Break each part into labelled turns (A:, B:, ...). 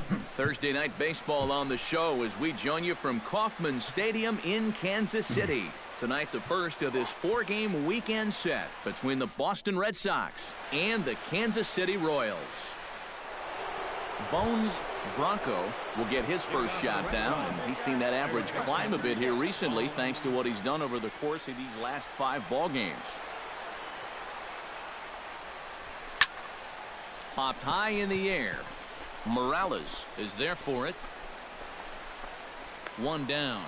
A: Thursday night baseball on the show as we join you from Kauffman Stadium in Kansas City. Tonight, the first of this 4-game weekend set between the Boston Red Sox and the Kansas City Royals. Bones Bronco will get his first shot down, and he's seen that average climb a bit here recently thanks to what he's done over the course of these last 5 ball games. Popped high in the air. Morales is there for it. 1 down.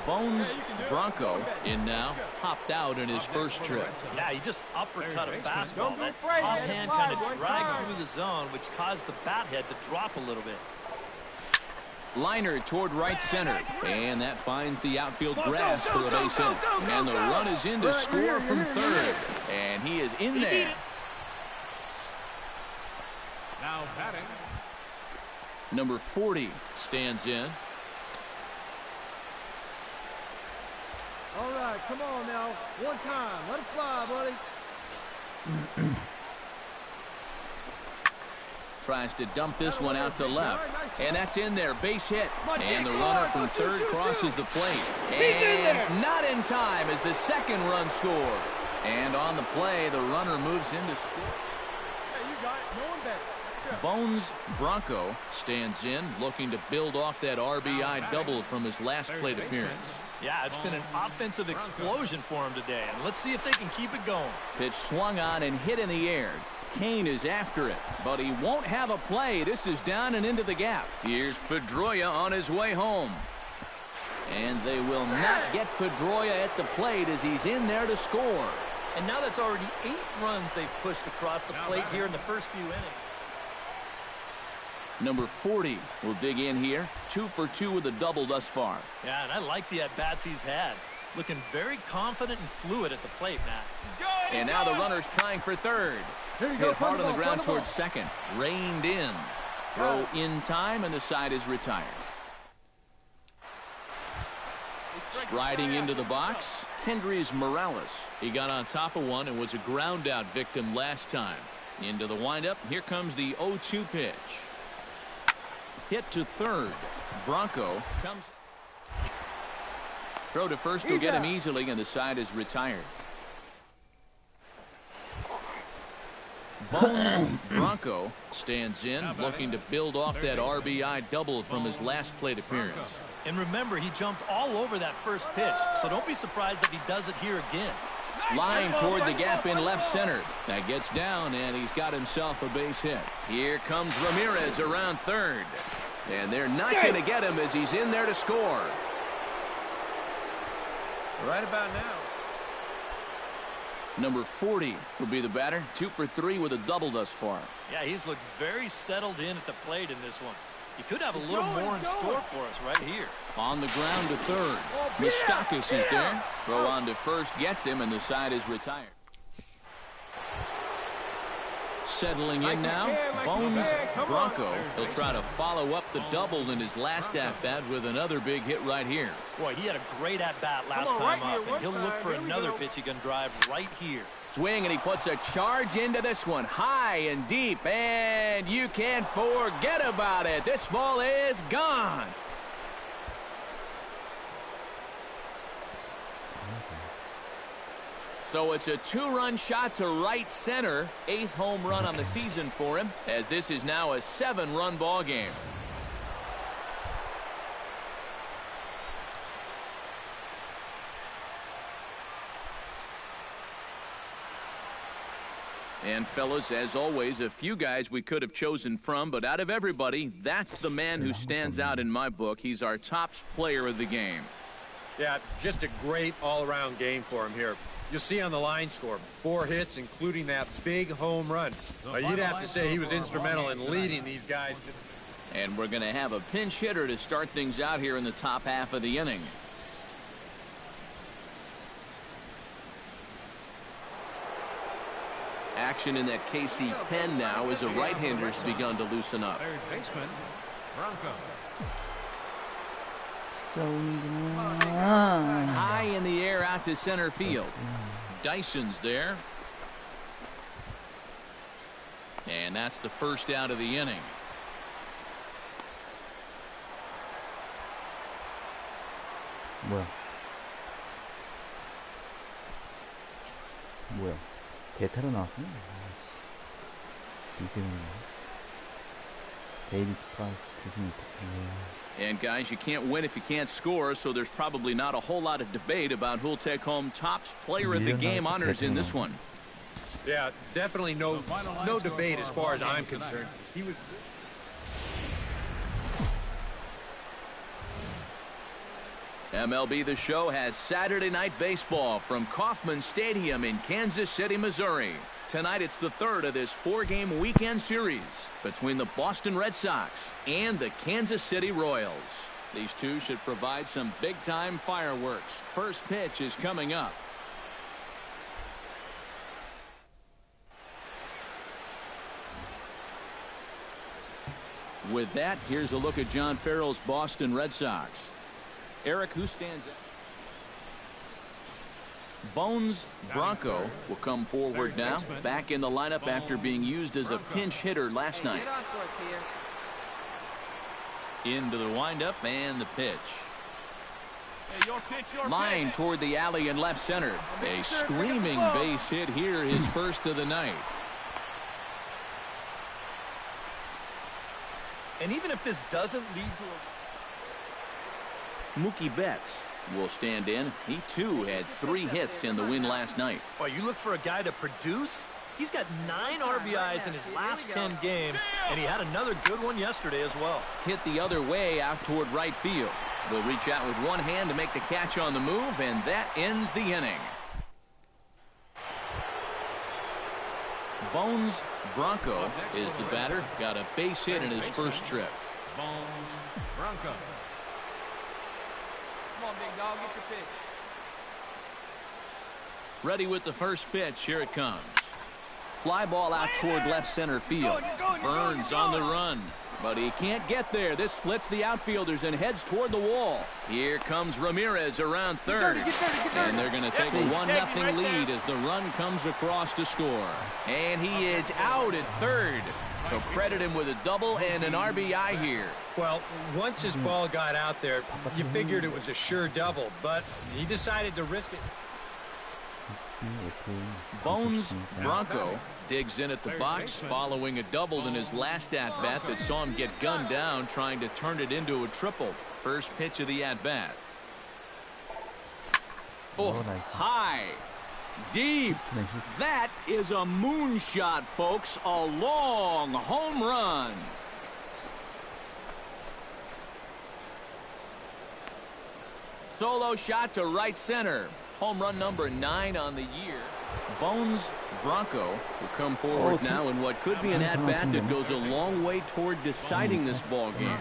A: Bones Bronco in now, popped out in his first trip.
B: Yeah, he just uppercut a fastball. That top hand kind of dragged through the zone, which caused the bat head to drop a little bit.
A: Liner toward right center, and that finds the outfield grass for a base hit. And the run is in to score from third, and he is in there.
C: Now batting.
A: Number 40 stands in.
D: All right, come on now. One time. Let it fly, buddy.
A: Tries to dump this one out to left. And that's in there. Base hit. And the runner from third crosses the plate. And not in time as the second run scores. And on the play, the runner moves in to score. Bones Bronco stands in, looking to build off that RBI double from his last plate appearance.
B: Yeah, it's been an offensive explosion for him today, and let's see if they can keep it going.
A: Pitch swung on and hit in the air. Kane is after it, but he won't have a play. This is down and into the gap. Here's Pedroia on his way home. And they will not get Pedroia at the plate as he's in there to score.
B: And now that's already 8 runs they've pushed across the plate here in the first few innings.
A: Number 40 will dig in here. 2 for 2 with a double thus far.
B: Yeah, and I like the at-bats he's had. Looking very confident and fluid at the plate, Matt.
A: And now the runner's trying for third. Hit hard on the ground towards second. Reined in. Throw in time, and the side is retired. Striding into the box, Kendrys Morales. He got on top of one and was a ground-out victim last time. Into the windup. Here comes the 0-2 pitch. Hit to third. Bronco comes. Throw to first will get him easily, and the side is retired. Bones Bronco stands in, looking to build off that RBI double from his last plate appearance.
B: And remember, he jumped all over that first pitch, so don't be surprised if he does it here again.
A: Line toward the gap in left center. That gets down, and he's got himself a base hit. Here comes Ramirez around third. And they're not going to get him as he's in there to score.
D: Right about now.
A: Number 40 will be the batter. 2 for 3 with a double thus far.
B: Yeah, he's looked very settled in at the plate in this one. He could have a little more in store for us right here.
A: On the ground to third. Moustakas is there. Throw on to first gets him, and the side is retired. Settling in now, Bones Bronco. He'll try to follow up the double in his last at-bat with another big hit right here.
B: Boy, he had a great at-bat last time up, and he'll look for another pitch he can drive right here.
A: Swing, and he puts a charge into this one, high and deep, and you can't forget about it. This ball is gone. So it's a 2-run shot to right center. 8th home run on the season for him, as this is now a 7-run ball game. And fellas, as always, a few guys we could have chosen from, but out of everybody, that's the man who stands out in my book. He's our top player of the game.
E: Yeah, just a great all-around game for him here. You'll see on the line score, 4 hits, including that big home run. You'd have to say he was instrumental in leading these guys.
A: And we're going to have a pinch hitter to start things out here in the top half of the inning. Action in that KC pen now as a right-hander's begun to loosen up.
C: Third baseman, Bronco.
A: High in the air out to center field. Dyson's there. And that's the first out of the inning.
F: 뭐야? 대타로 나왔구나. 데이비스 프라이스 대승.
A: And guys, you can't win if you can't score, so there's probably not a whole lot of debate about who'll take home top player of the game honors in this one.
E: Yeah, definitely no debate as far as I'm concerned. He was.
A: MLB The Show has Saturday Night Baseball from Kauffman Stadium in Kansas City, Missouri. Tonight, it's the third of this four-game weekend series between the Boston Red Sox and the Kansas City Royals. These two should provide some big-time fireworks. First pitch is coming up. With that, here's a look at John Farrell's Boston Red Sox. Eric, who stands up? Bones Bronco will come forward now, back in the lineup after being used as a pinch hitter last night. Into the windup and the pitch. Line toward the alley in left center. A screaming base hit here, his first of the night.
B: And even if this doesn't lead to a...
A: Mookie Betts will stand in. He too had 3 hits in the win last night.
B: Well, you look for a guy to produce. He's got 9 RBIs in his last 10 games, and he had another good one yesterday as well.
A: Hit the other way out toward right field. They'll reach out with one hand to make the catch on the move, and that ends the inning. Bones Bronco is the batter. Got a base hit in his first trip.
C: Bones Bronco.
D: Come on, big dog, get your pitch.
A: Ready with the first pitch. Here it comes. Fly ball out toward left center field. Burns on the run, but he can't get there. This splits the outfielders and heads toward the wall. Here comes Ramirez around third. And they're going to take a 1-0 lead as the run comes across to score. And he is out at third. So credit him with a double and an RBI here.
E: Well, once his ball got out there, you figured it was a sure double, but he decided to risk it.
A: Bones Bronco digs in at the box following a double in his last at-bat that saw him get gunned down trying to turn it into a triple. First pitch of the at-bat. Oh, high. Deep. That is a moonshot, folks. A long home run. Solo shot to right center. Home run number 9 on the year. Bones Bronco will come forward now in what could be an at-bat that goes a long way toward deciding this ball game.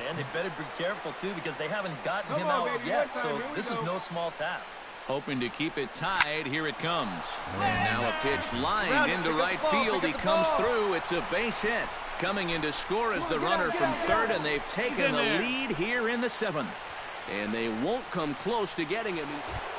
B: And they better be careful, too, because they haven't gotten him out yet, so this is no small task.
A: Hoping to keep it tied. Here it comes. And now a pitch lined into right field. He comes through. It's a base hit. Coming in to score is the runner from third, and they've taken the lead here in the 7th. And they won't come close to getting it.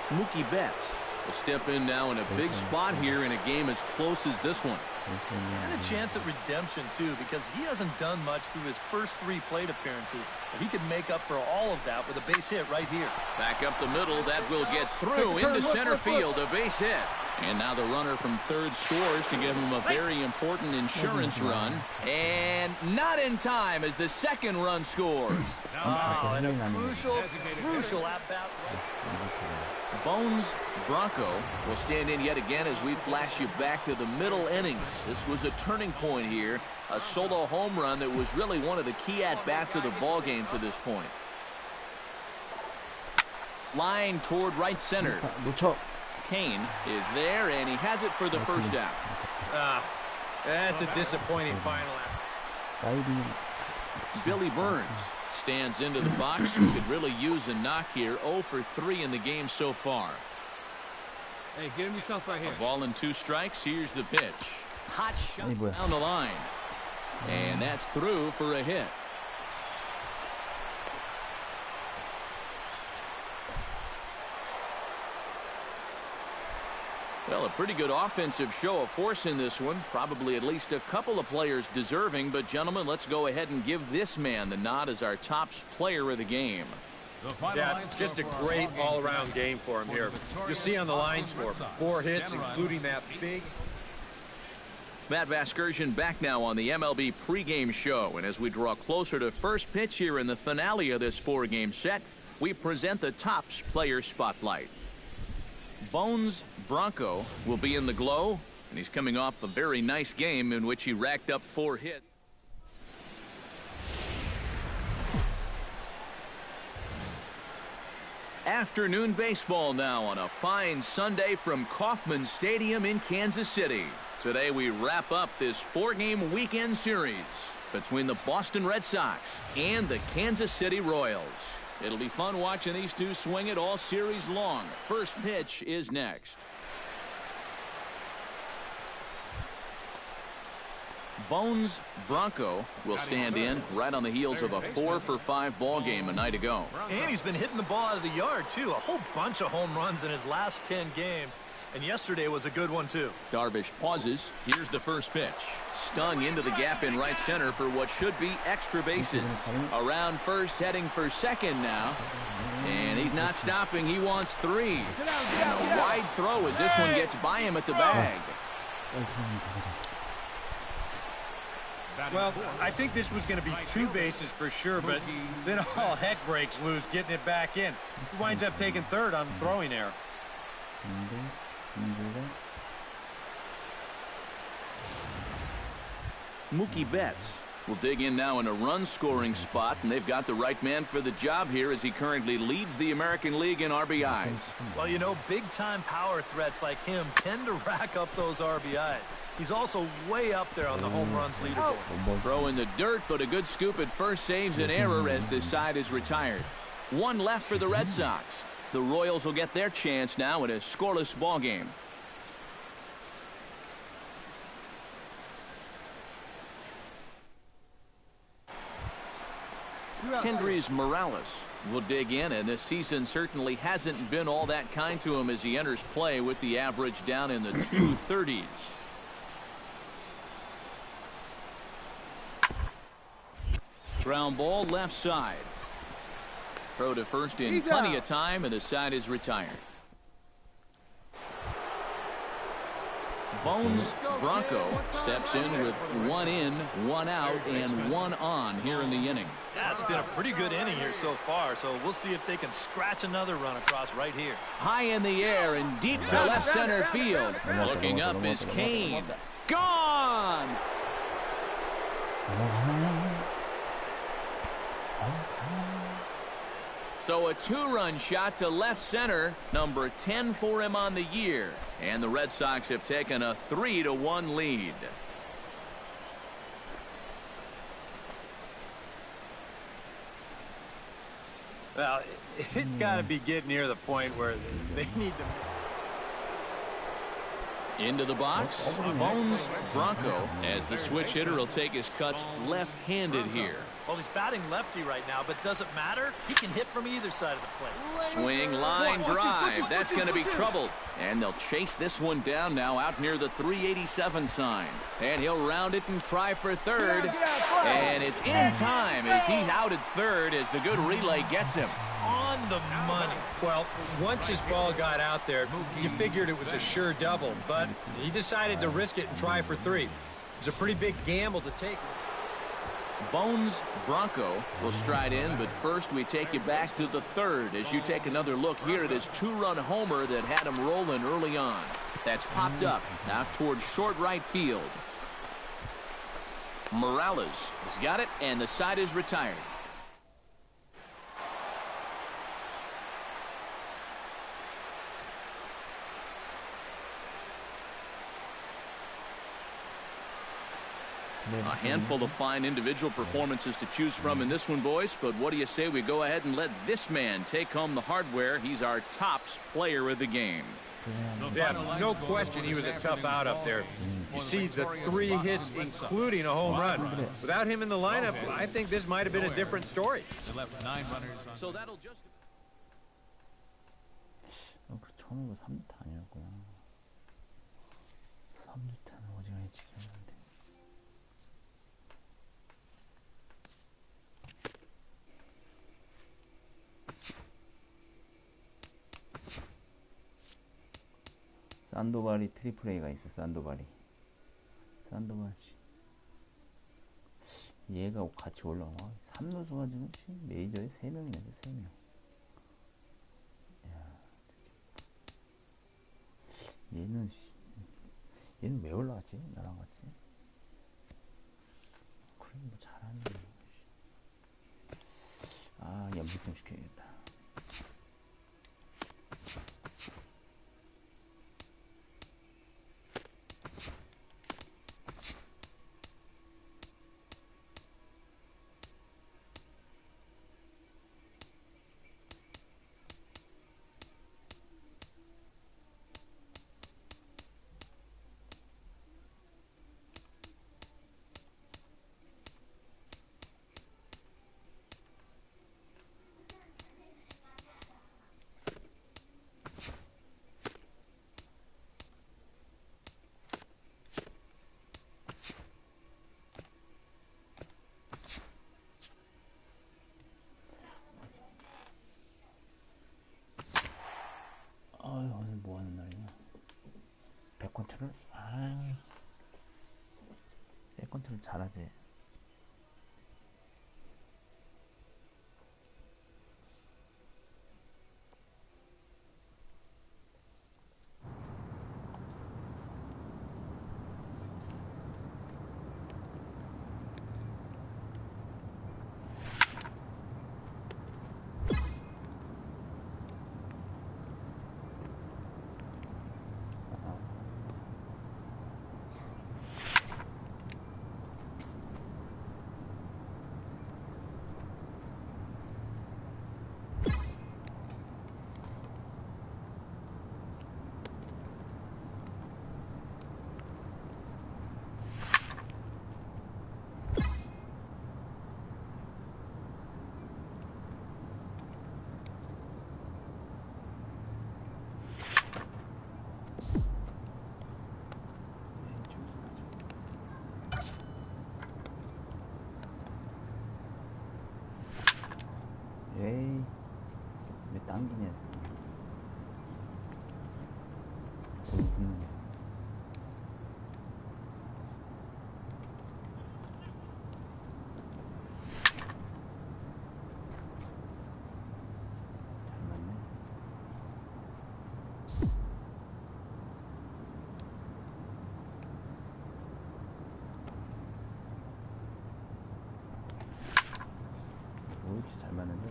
A: Mookie Betts will step in now in a big spot here in a game as close as this one.
B: And a chance at redemption, too, because he hasn't done much through his first 3 plate appearances. But he could make up for all of that with a base hit right here.
A: Back up the middle. That will get through into center field. A base hit. And now the runner from third scores to give him a very important insurance run. And not in time as the second run scores.
B: Oh, and a crucial at-bat.
A: Bones Bronco will stand in yet again as we flash you back to the middle innings. This was a turning point here. A solo home run that was really one of the key at-bats of the ball game to this point. Line toward right center. Kane is there, and he has it for the first out.
E: That's a disappointing final.
A: Billy Burns stands into the box. Could really use a knock here. 0 for 3 in the game so far.
D: Hey, get him yourself right here.
A: A ball and 2 strikes. Here's the pitch. Hot shot down the line. And that's through for a hit. Well, a pretty good offensive show of force in this one. Probably at least a couple of players deserving. But, gentlemen, let's go ahead and give this man the nod as our top player of the game.
E: Yeah, just a great all-around game for him here. You see on the line score, 4 hits, including that big...
A: Matt Vasgersian back now on the MLB pregame show. And as we draw closer to first pitch here in the finale of this 4-game set, we present the Topps Player Spotlight. Bones Bronco will be in the glow, and he's coming off a very nice game in which he racked up 4 hits. Afternoon baseball now on a fine Sunday from Kauffman Stadium in Kansas City. Today we wrap up this 4-game weekend series between the Boston Red Sox and the Kansas City Royals. It'll be fun watching these two swing it all series long. First pitch is next. Bones Bronco will stand in right on the heels of a 4-for-5 ball game a night ago.
B: And he's been hitting the ball out of the yard, too. A whole bunch of home runs in his last 10 games. And yesterday was a good one, too.
A: Darvish pauses. Here's the first pitch. Stung into the gap in right center for what should be extra bases. Around first, heading for second now. And he's not stopping. He wants 3. And a wide throw as this one gets by him at the bag.
E: Well, I think this was going to be 2 bases for sure, but then all heck breaks loose getting it back in. He winds up taking third on the throwing error.
A: Mookie Betts will dig in now in a run-scoring spot, and they've got the right man for the job here as he currently leads the American League in RBIs.
B: Well, you know, big-time power threats like him tend to rack up those RBIs. He's also way up there on the home runs leaderboard.
A: Throw in the dirt, but a good scoop at first saves an error as this side is retired. 1 left for the Red Sox. The Royals will get their chance now in a scoreless ball game. Kendrys Morales will dig in, and this season certainly hasn't been all that kind to him as he enters play with the average down in the 230s. Ground ball left side. Throw to first in plenty of time, and the side is retired. Bones Bronco steps in with 1 in, 1 out, and 1 on here in the inning.
B: Yeah, it's been a pretty good inning here so far, so we'll see if they can scratch another run across right here.
A: High in the air and deep to left center field. Looking up is Kane. Gone! So a 2-run shot to left center, number 10 for him on the year. And the Red Sox have taken a 3-1 lead.
E: Well, it's got to be getting near the point where they need to...
A: Into the box, Bones Bronco, as the switch hitter will take his cuts left-handed here.
B: Well, he's batting lefty right now, but does it matter? He can hit from either side of the plate.
A: Swing, line, drive. That's going to be trouble. And they'll chase this one down now out near the 387 sign. And he'll round it and try for third. And it's in time as he's out at third as the good relay gets him.
B: On the money.
E: Well, once his ball got out there, you figured it was a sure double, but he decided to risk it and try for 3. It was a pretty big gamble to take.
A: Bones Bronco will stride in, but first we take you back to the third as you take another look here at his 2-run homer that had him rolling early on. That's popped up out towards short right field. Morales has got it, and the side is retired. A handful of fine individual performances to choose from in this one, boys. But what do you say we go ahead and let this man take home the hardware? He's our Topps player of the game.
E: Yeah, no question he was a tough out up there. You see the 3 hits, including a home run. Without him in the lineup, I think this might have been a different story.
A: So that'll just...
F: 처음으로 3타 아니었구나. 3루타는 어지간히 치긴 하는데. 산도발이 트리플 A가 있어. 산도발이 얘가 같이 올라와. 3루수가 지금 메이저에 3명이네. 3명. 얘는 왜 올라왔지? 나랑 같이. 그래, 뭐 잘하는데. 아, 연습 좀 시켜야겠다. 오늘 뭐 하는 날이야? 백컨트롤? 백컨트롤 잘하지. 에이, 왜 당기냐. 잘 맞네. 오, 이렇게 잘 맞는데?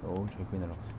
F: 어우, 저기 날아갔어.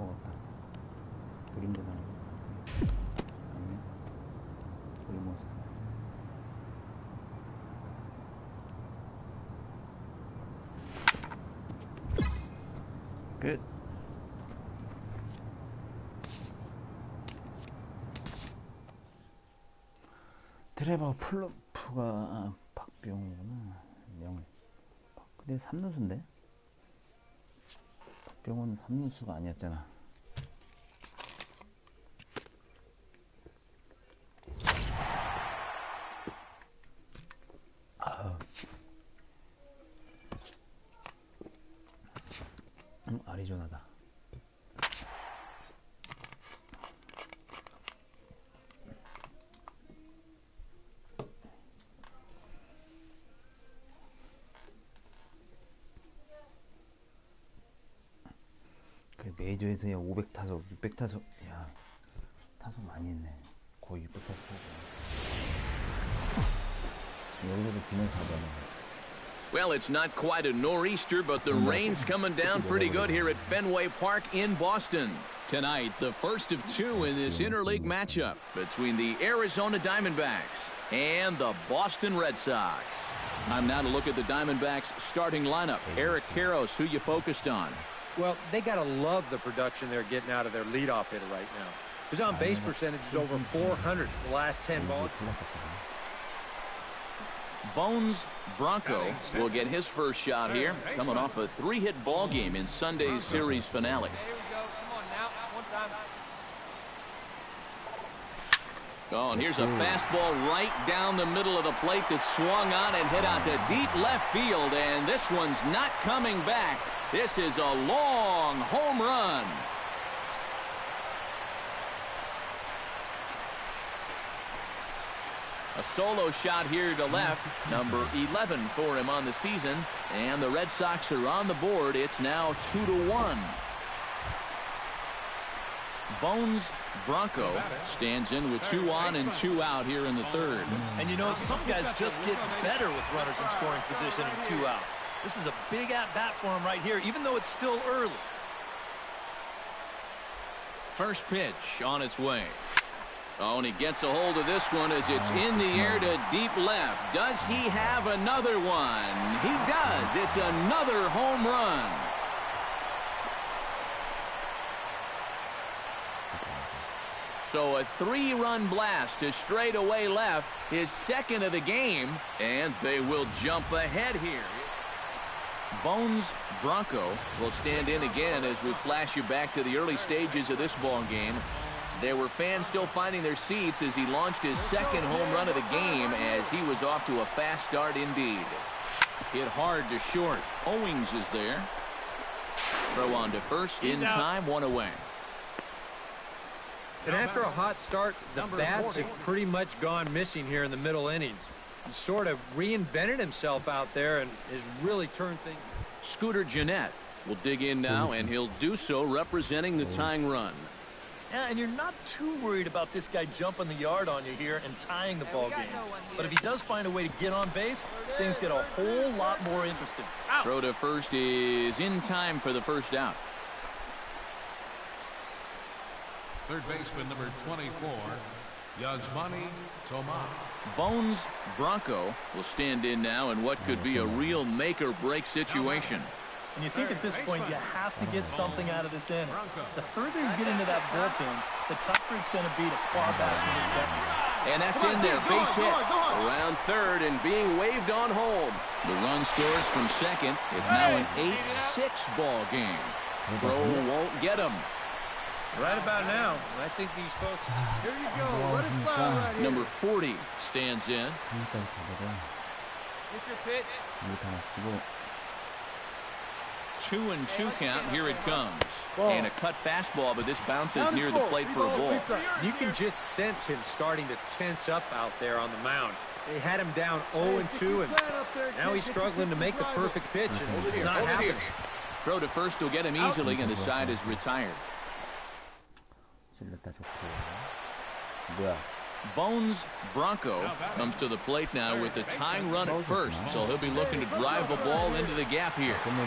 F: 먹었다. 그림도 나오고. 아니야? 그림 먹었어. 끝. 트레버 플루프가 박병호구나. 명을. 근데 3루수인데? 박병호는 3루수가 아니었잖아. 아리조나다. 그 메이저에서야 500타석, 600타석, 야 타석 많이 했네. 거의 600타석 하고. 여기서도 주면 가잖아.
A: Well, it's not quite a nor'easter, but the rain's coming down pretty good here at Fenway Park in Boston. Tonight, the first of two in this interleague matchup between the Arizona Diamondbacks and the Boston Red Sox. Time now to look at the Diamondbacks starting lineup. Eric Karros, who you focused on?
E: Well, they got to love the production they're getting out of their leadoff hitter right now. His on-base percentage is over 400 in the last 10 balls.
A: Bones Bronco will get his first shot here, coming off a 3-hit ball game in Sunday's series finale. Oh, and here's a fastball right down the middle of the plate that swung on and hit out to deep left field, and this one's not coming back. This is a long home run. A solo shot here to left, number 11 for him on the season, and the Red Sox are on the board. It's now 2-1. Bones Bronco stands in with 2 on and 2 out here in the third.
B: And you know, some guys just get better with runners in scoring position and 2 outs. This is a big at-bat for him right here, even though it's still early.
A: First pitch on its way. Oh, and he gets a hold of this one as it's in the air to deep left. Does he have another one? He does. It's another home run. So a 3-run blast to straightaway left, his second of the game, and they will jump ahead here. Bones Bronco will stand in again as we flash you back to the early stages of this ball game. There were fans still finding their seats as he launched his second home run of the game as he was off to a fast start indeed. Hit hard to short. Owings is there. Throw on to first. In time, 1 away.
E: And after a hot start, the bats have pretty much gone missing here in the middle innings. He sort of reinvented himself out there and has really turned things.
A: Scooter Gennett will dig in now, and he'll do so representing the tying run.
B: Yeah, and you're not too worried about this guy jumping the yard on you here and tying the ball game. But if he does find a way to get on base, things get a whole lot more interesting.
A: Throw to first is in time for the first out.
C: Third baseman number 24, Yasmani Tomas.
A: Bones Bronco will stand in now in what could be a real make-or-break situation.
B: And you think at this point you have to get something out of this inning. The further you get into that bullpen, the tougher it's going to be to claw back from this deficit.
A: And that's in there, base hit. Around third and being waved on home. The run scores from second. It's now an 8-6 ball game. Throw won't get him.
E: Right about now, I think these folks.
D: Here you go. Let it fly right here.
A: Number 40 stands in.
D: Get your pitch.
A: 2-2 count. Here it comes. And a cut fastball, but this bounces near the plate for a ball.
E: You can just sense him starting to tense up out there on the mound. They had him down 0-2, and now he's struggling to make the perfect pitch, and it's not happening.
A: Throw to first will get him easily, and the side is retired. Bones Bronco comes to the plate now with the tying run at first, so he'll be looking to drive the ball into the gap here.
D: Come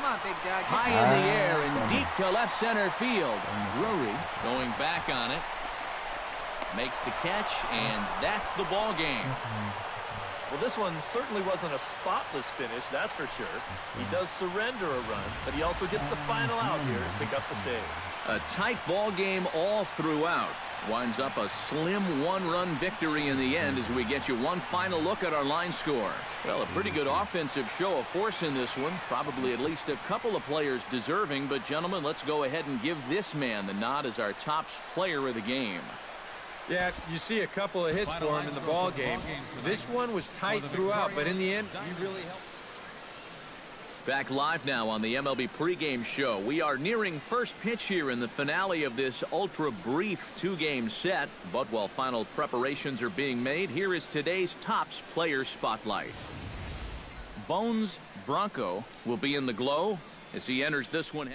D: on, big guy.
A: High in the air and deep to left center field. Drury going back on it. Makes the catch, and that's the ball game.
B: Well, this one certainly wasn't a spotless finish, that's for sure. He does surrender a run, but he also gets the final out here to pick up the save.
A: A tight ball game all throughout. Winds up a slim 1-run victory in the end as we get you one final look at our line score. Well, a pretty good offensive show of force in this one. Probably at least a couple of players deserving. But, gentlemen, let's go ahead and give this man the nod as our top player of the game.
E: Yeah, you see a couple of hits for him in the ball game. This one was tight throughout, but in the end, he really helped.
A: Back live now on the MLB pregame show. We are nearing first pitch here in the finale of this ultra-brief 2-game set. But while final preparations are being made, here is today's Topps Player Spotlight. Bones Bronco will be in the glow as he enters this one.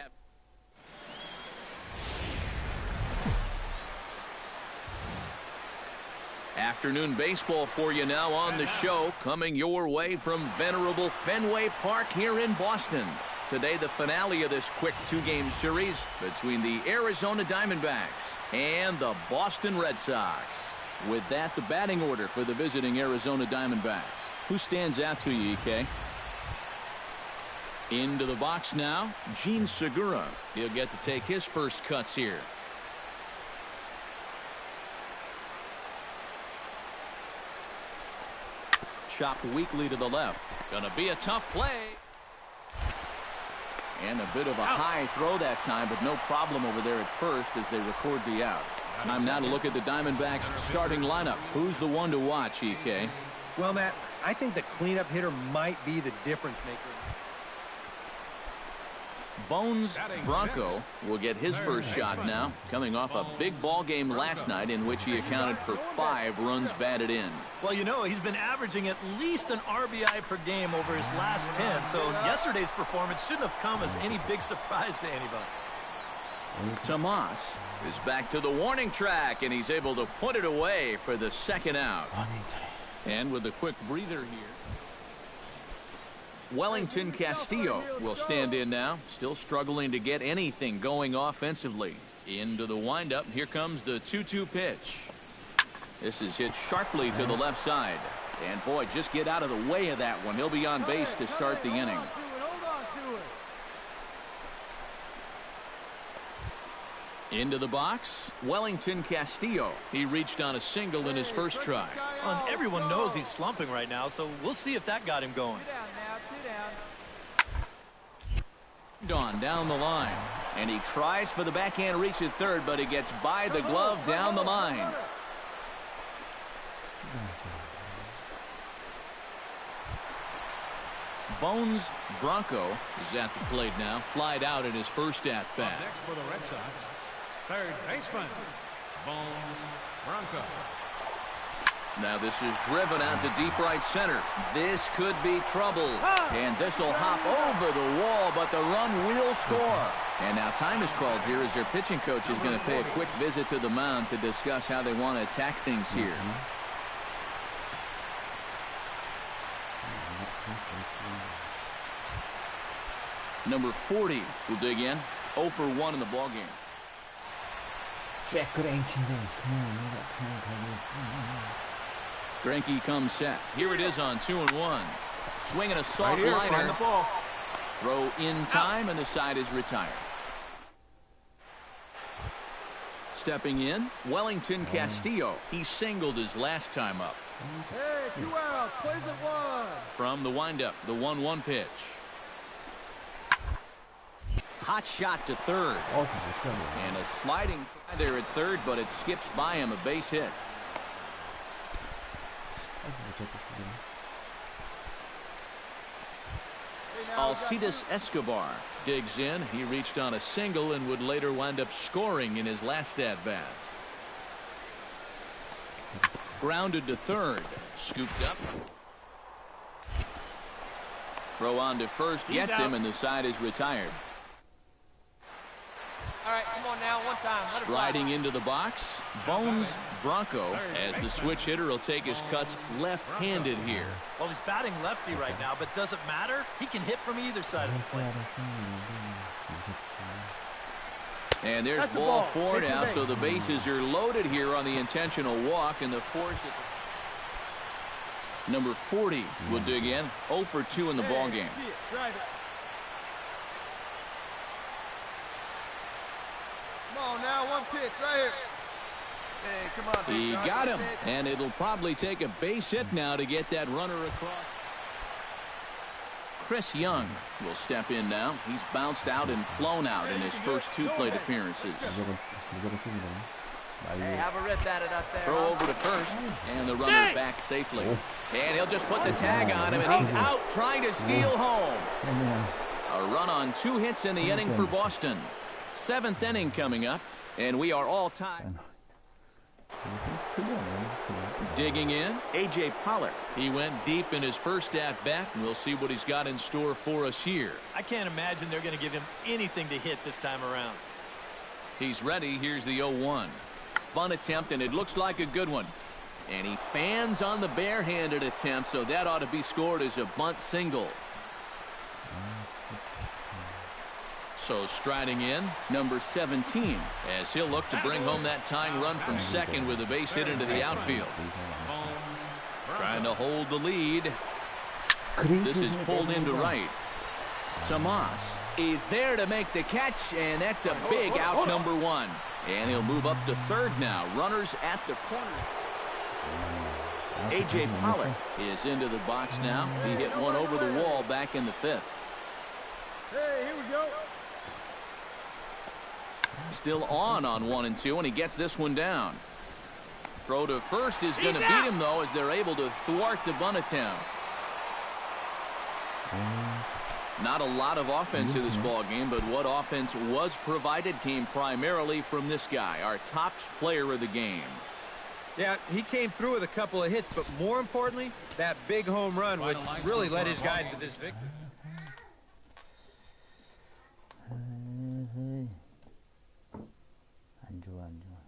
A: Afternoon baseball for you now on the show, coming your way from venerable Fenway Park here in Boston. Today, the finale of this quick two-game series between the Arizona Diamondbacks and the Boston Red Sox. With that, the batting order for the visiting Arizona Diamondbacks. Who stands out to you, EK? Into the box now, Gene Segura. He'll get to take his first cuts here. Chopped weakly to the left. Gonna be a tough play. And a bit of a high throw that time, but no problem over there at first as they record the out. Time now to look at the Diamondbacks starting lineup. Who's the one to watch, EK?
E: Well, Matt, I think the cleanup hitter might be the difference maker.
A: Bones Bronco will get his first shot now, coming off a big ball game last night in which he accounted for 5 runs batted in.
B: Well, you know, he's been averaging at least an RBI per game over his last 10, so yesterday's performance shouldn't have come as any big surprise to anybody.
A: Tomas is back to the warning track, and he's able to put it away for the second out. And with a quick breather here, Wellington Castillo will stand in now, still struggling to get anything going offensively. Into the windup, here comes the 2-2 pitch. This is hit sharply to the left side. And boy, just get out of the way of that one. He'll be on base to start the inning. Into the box, Wellington Castillo. He reached on a single in his first try.
B: And everyone knows he's slumping right now, so we'll see if that got him going.
A: Down the line, and he tries for the backhand reach at third, but he gets by the glove down the line. Bones Bronco is at the plate now, flied out at his first at bat.
C: Next for the Red Sox, third baseman, Bones Bronco.
A: Now this is driven out to deep right center. This could be trouble. And this will hop over the wall, but the run will score. And now time is called here as their pitching coach is going to pay a quick visit to the mound to discuss how they want to attack things here. Number 40 will dig in. 0 for 1 in the ballgame. Greinke comes set. Here it is on 2-1. Swinging a soft liner. Throw in time, and the side is retired. Stepping in, Wellington Castillo. He singled his last time up.
D: Hey, 2 outs. Plays at 1.
A: From the windup, the 1-1 pitch. Hot shot to third. And a sliding try there at third, but it skips by him, a base hit. Alcides Escobar digs in. He reached on a single and would later wind up scoring in his last at-bat. Grounded to third. Scooped up. Throw on to first. Gets him, and the side is retired.
G: All right, come on now, one time.
A: Striding into the box, Bones Bronco, as the switch hitter will take his cuts left-handed here.
B: Well, he's batting lefty right now, but does it matter? He can hit from either side of the plate.
A: And there's ball 4 now, so the bases are loaded here on the intentional walk, and the force at number 40 will dig in. 0 for 2 in the ballgame.
D: Come on now, one pitch right here. Hey, come on,
A: he got him, and it'll probably take a base hit now to get that runner across. Chris Young will step in now. He's bounced out and flown out in his first 2 plate appearances.
G: Hey, have a rip at it up there.
A: Throw over to first, and the runner back safely. And he'll just put the tag on him, and he's out trying to steal home. A run on 2 hits in the inning for Boston. 7th inning coming up, and we are all tied. Digging in, A.J. Pollard. He went deep in his first at-bat, and we'll see what he's got in store for us here.
B: I can't imagine they're going to give him anything to hit this time around.
A: He's ready. Here's the 0-1. Bunt attempt, and it looks like a good one. And he fans on the barehanded attempt, so that ought to be scored as a bunt single. So striding in, number 17, as he'll look to bring home that tying run from second with a base hit into the outfield. Trying to hold the lead. This is pulled into right. Tomas is there to make the catch, and that's a big out, number 1. And he'll move up to third now. Runners at the corner. A.J. Pollard is into the box now. He hit one over the wall back in the 5th.
D: Hey, here we go.
A: Still on 1 and 2, and he gets this one down. Throw to first is going to beat him, though, as they're able to thwart the bunt attempt. Not a lot of offense in this ball game, but what offense was provided came primarily from this guy, our top player of the game.
E: Yeah, he came through with a couple of hits, but more importantly, that big home run, which really led his guys to this victory.
F: 안 좋아.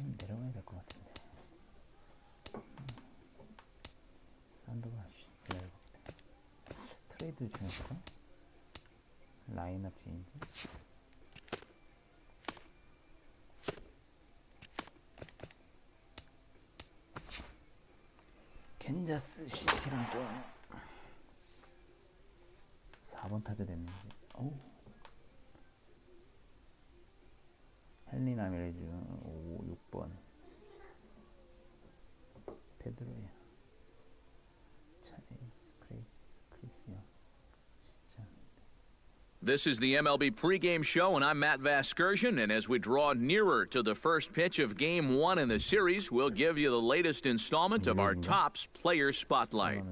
F: 내려가야 될 것 같은데. 산도가 기다려봅니다. 트레이드 좀 해볼까? 라인업 체인지. 캔자스 시티랑 좀 4번 타자 됐는데. 어우. 헨리 라미레즈 6번 페드로야 차이스 크리스요.
A: This is the MLB pregame show, and I'm Matt Vasgersian, and as we draw nearer to the first pitch of Game 1 in the series, we'll give you the latest installment of our Topps Player Spotlight.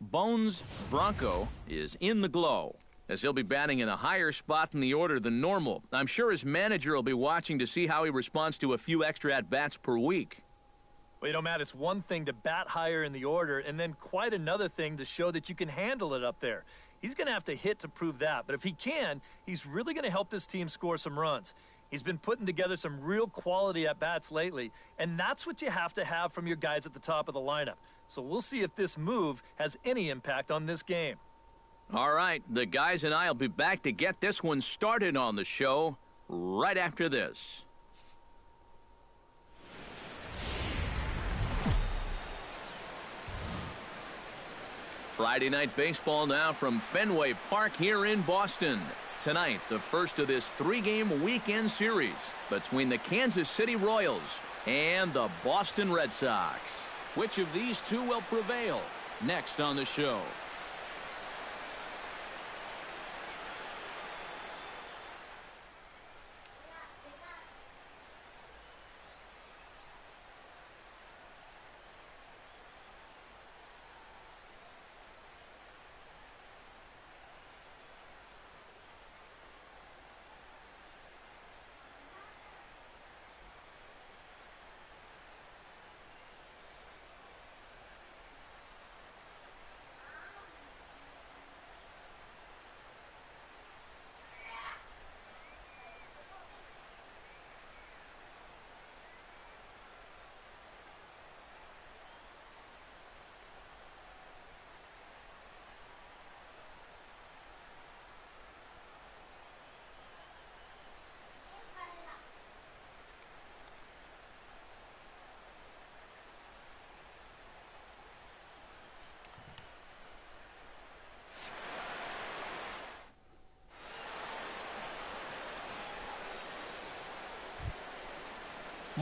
A: Bones Bronco is in the glow, as he'll be batting in a higher spot in the order than normal. I'm sure his manager will be watching to see how he responds to a few extra at-bats per week.
B: Well, you know, Matt, it's one thing to bat higher in the order, and then quite another thing to show that you can handle it up there. He's going to have to hit to prove that, but if he can, he's really going to help this team score some runs. He's been putting together some real quality at-bats lately, and that's what you have to have from your guys at the top of the lineup. So we'll see if this move has any impact on this game.
A: All right, the guys and I will be back to get this one started on the show right after this. Friday night baseball now from Fenway Park here in Boston. Tonight, the first of this three-game weekend series between the Kansas City Royals and the Boston Red Sox. Which of these two will prevail? Next on the show.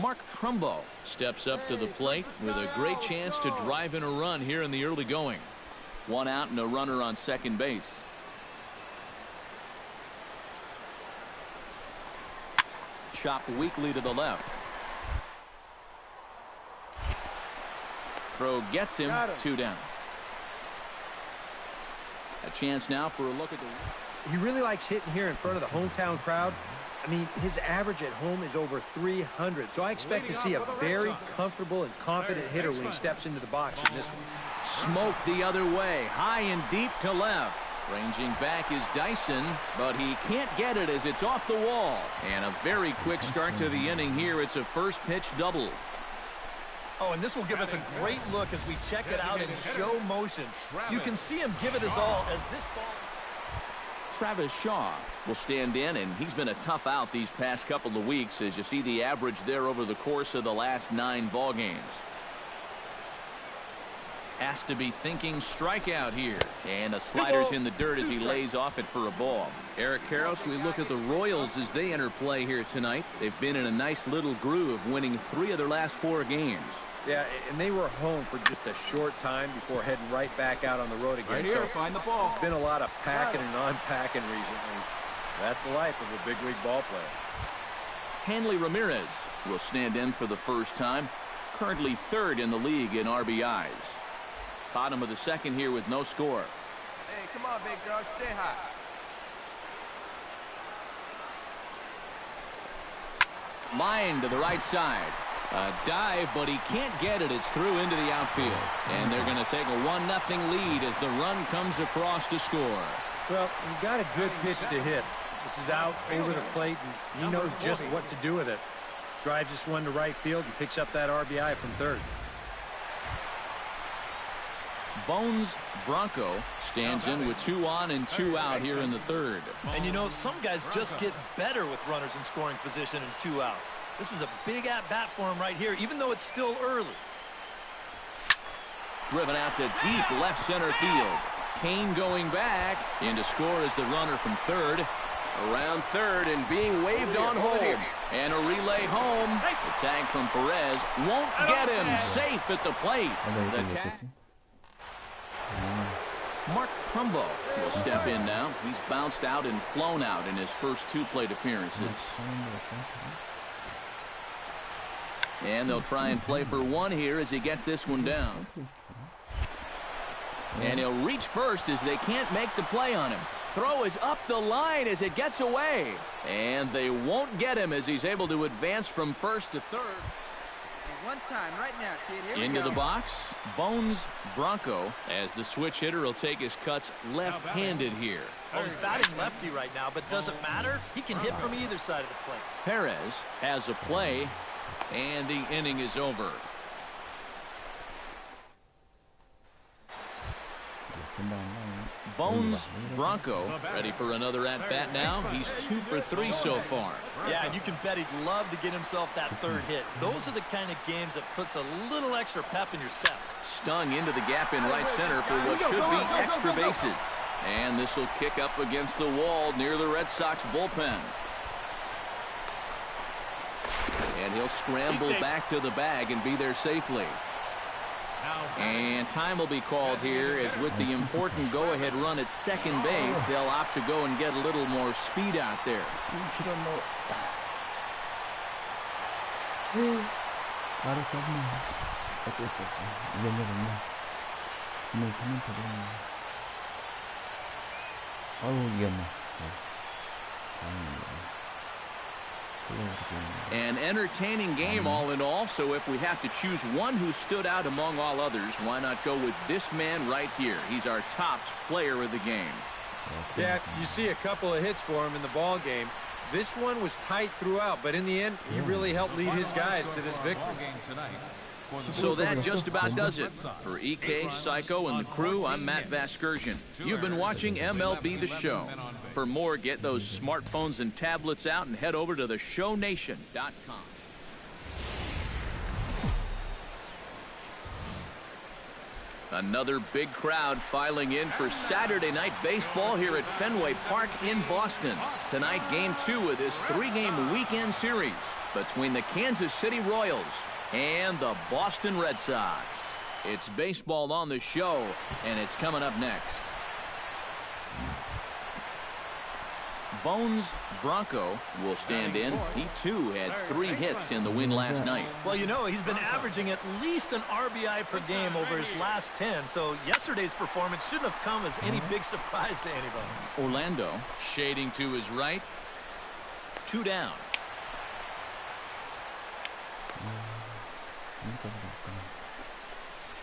A: Mark Trumbo steps up to the plate with a great chance to drive in a run here in the early going. One out and a runner on second base. Chopped weakly to the left. Throw gets him. 2 down. A chance now for a look at the...
E: He really likes hitting here in front of the hometown crowd. I mean, his average at home is over 300, so I expect to see a very comfortable and confident hitter when he steps into the box in this one.
A: Smoke the other way, high and deep to left. Ranging back is Dyson, but he can't get it as it's off the wall. And a very quick start to the inning here. It's a first pitch double.
B: Oh, and this will give us a great look as we check it out in show motion. You can see him give it his all as this ball...
A: Travis Shaw will stand in, and he's been a tough out these past couple of weeks as you see the average there over the course of the last 9 ball games. Has to be thinking strikeout here. And a slider's in the dirt as he lays off it for a ball. Eric Karros, we look at the Royals as they enter play here tonight. They've been in a nice little groove, winning 3 of their last 4 games.
E: Yeah, and they were home for just a short time before heading right back out on the road again.
H: Right here,
E: so
H: find the ball.
E: There's been a lot of packing and unpacking recently. That's the life of a big league ball player.
A: Hanley Ramirez will stand in for the first time. Currently 3rd in the league in RBIs. Bottom of the second here with no score.
G: Hey, come on, big dog, stay high.
A: Line to the right side. A dive, but he can't get it. It's through into the outfield. And they're going to take a 1-0 lead as the run comes across to score.
E: Well, he got a good pitch to hit. This is out over the plate, and he knows just what to do with it. Drives this one to right field and picks up that RBI from 3rd.
A: Bones Bronco stands in with 2 on and 2 out here in the 3rd.
B: And you know, some guys just get better with runners in scoring position and 2 outs. This is a big at-bat for him right here, even though it's still early.
A: Driven out to deep left center field. Kane going back. In to score is the runner from 3rd. Around 3rd and being waved on home. And a relay home. The tag from Perez won't get him. Safe at the plate. The tag. Mark Trumbo will step in now. He's bounced out and flown out in his first 2 plate appearances. And they'll try and play for 1 here as he gets this one down. And he'll reach first as they can't make the play on him. Throw is up the line as it gets away. And they won't get him as he's able to advance from 1st to 3rd.
G: One time right now, kid. Here
A: Into the box, Bones Bronco, as the switch hitter will take his cuts left-handed here.
B: Oh, he's batting lefty right now, but doesn't matter. He can hit from either side of the plate.
A: Perez has a play, and the inning is over. Bones Bronco ready for another at-bat now. He's 2 for 3 so far.
B: Yeah, and you can bet he'd love to get himself that 3rd hit. Those are the kind of games that puts a little extra pep in your step.
A: Stung into the gap in right center for what should be extra bases. And this will kick up against the wall near the Red Sox bullpen. And he'll scramble back to the bag and be there safely. And time will be called here as with the important go-ahead run at second base, they'll opt to go and get a little more speed out there. An entertaining game all in all, so if we have to choose one who stood out among all others, why not go with this man right here? He's our top player of the game.
E: Yeah, you see a couple of hits for him in the ball game. This one was tight throughout, but in the end, he really helped lead his guys to this victory.
A: So that just about does it. For EK, Psycho, and the crew, I'm Matt Vasgersian. You've been watching MLB The Show. For more, get those smartphones and tablets out and head over to theshownation.com. Another big crowd filing in for Saturday night baseball here at Fenway Park in Boston. Tonight, Game 2 of this 3-game weekend series between the Kansas City Royals and the Boston Red Sox. It's baseball on the show, and it's coming up next. Bones Bronco will stand in. He, too, had 3 hits in the win last night.
B: Well, you know, he's been averaging at least an RBI per game over his last 10, so yesterday's performance shouldn't have come as any big surprise to anybody.
A: Orlando shading to his right. 2 down.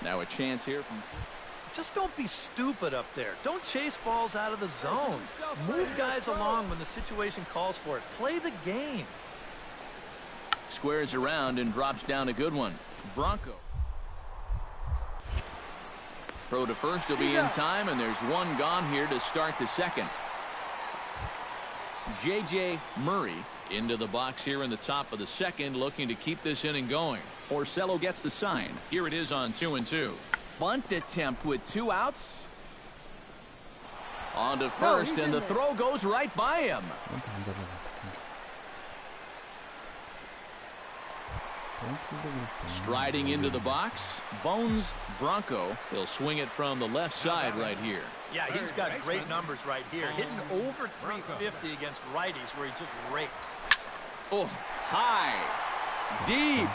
A: Now a chance here from...
B: Just don't be stupid up there. Don't chase balls out of the zone. Move guys along when the situation calls for it. Play the game.
A: Squares around and drops down a good one. Bronco. Throw to first will be in time, and there's 1 gone here to start the second. J.J. Murray into the box here in the top of the second, looking to keep this inning going. Orsello gets the sign. Here it is on 2-2. Bunt attempt with 2 outs. On to first, and the throw goes right by him. Striding into the box, Bones Bronco. He'll swing it from the left side right here.
B: Yeah, he's got great numbers right here. Hitting over 350 against righties where he just rakes.
A: Oh, high. Deep.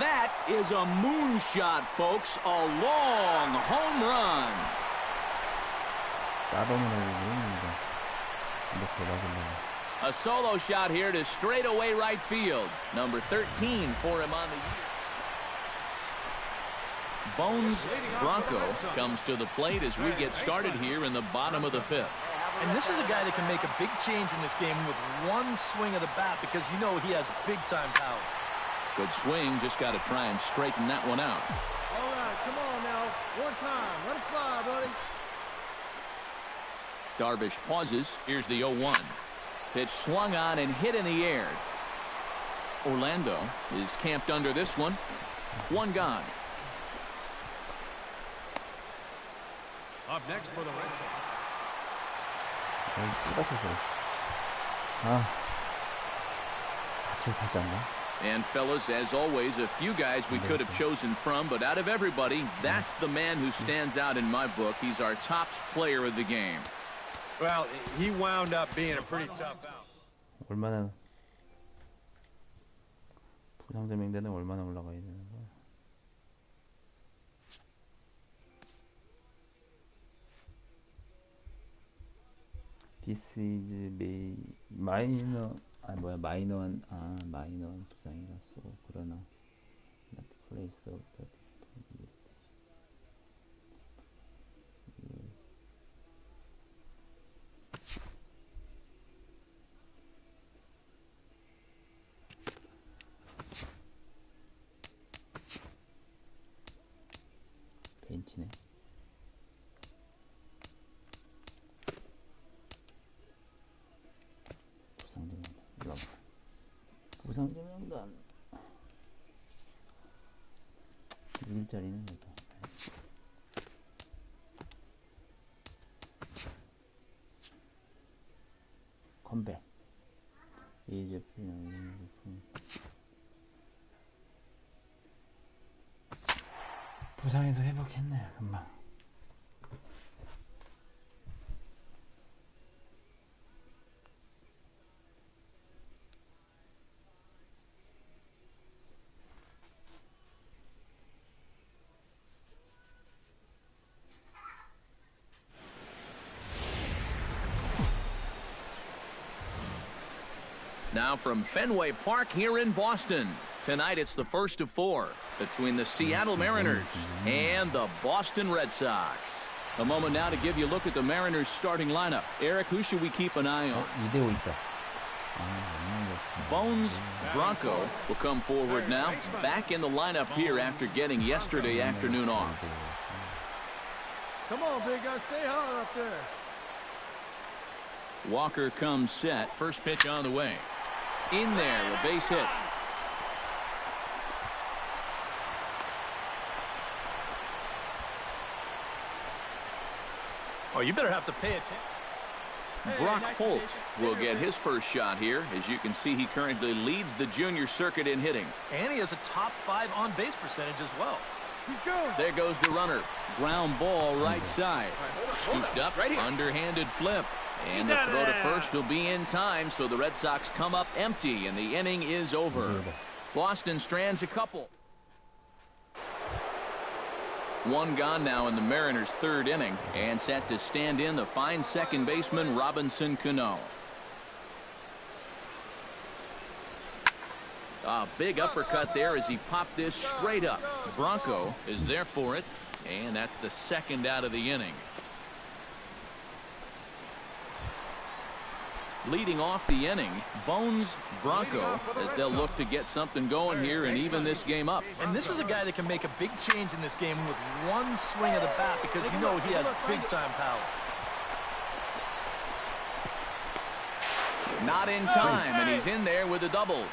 A: That is a moonshot, folks. A long home run. A solo shot here to straightaway right field. Number 13 for him on the year. Bones Bronco comes to the plate as we get started here in the bottom of the 5th.
B: And this is a guy that can make a big change in this game with 1 swing of the bat because you know he has big-time power.
A: Good swing, just got to try and straighten that one out.
D: All right, come on now. 1 time. Let it fly, buddy.
A: Darvish pauses. Here's the 0-1. Pitch swung on and hit in the air. Orlando is camped under this one. 1 gone.
C: Up next for the Red Sox.
A: And fellas, as always, a few guys we could have chosen from, but out of everybody, that's the man who stands out in my book. He's our top player of the game.
E: Well, he wound up being a pretty tough out.
F: 얼마나 부상점명대는 얼마나 올라가야 되는 거야? This is 마이너 마이너한 부상이라서 그러나 not place of the display list. 벤치네. 부상점명단 6일짜리는 뭐다. 컴백 이제 부상에서 회복했네 금방.
A: Now from Fenway Park here in Boston. Tonight it's the first of 4 between the Seattle Mariners and the Boston Red Sox. A moment now to give you a look at the Mariners starting lineup. Eric, who should we keep an eye on?
F: 2대5 있다.
A: Bones Bronco will come forward now. Back in the lineup here after getting yesterday afternoon off.
D: Come on, big guy. Stay hard up there.
A: Walker comes set. First pitch on the way. In there, a base hit.
B: Oh, you better have to pay attention.
A: Brock Holt will get his first shot here. As you can see, he currently leads the junior circuit in hitting.
B: And he has a top 5 on-base percentage as well.
A: There goes the runner. Ground ball right side. Scooped up, underhanded flip. And the throw to first will be in time, so the Red Sox come up empty, and the inning is over. Boston strands a couple. One gone now in the Mariners' 3rd inning, and set to stand in the fine second baseman Robinson Cano. A big uppercut there as he popped this straight up. Bronco is there for it, and that's the 2nd out of the inning. Leading off the inning, Bones Bronco, as they'll look to get something going here and even this game up.
B: And this is a guy that can make a big change in this game with one swing of the bat, because you know he has big-time power.
A: Not in time, and he's in there with a double.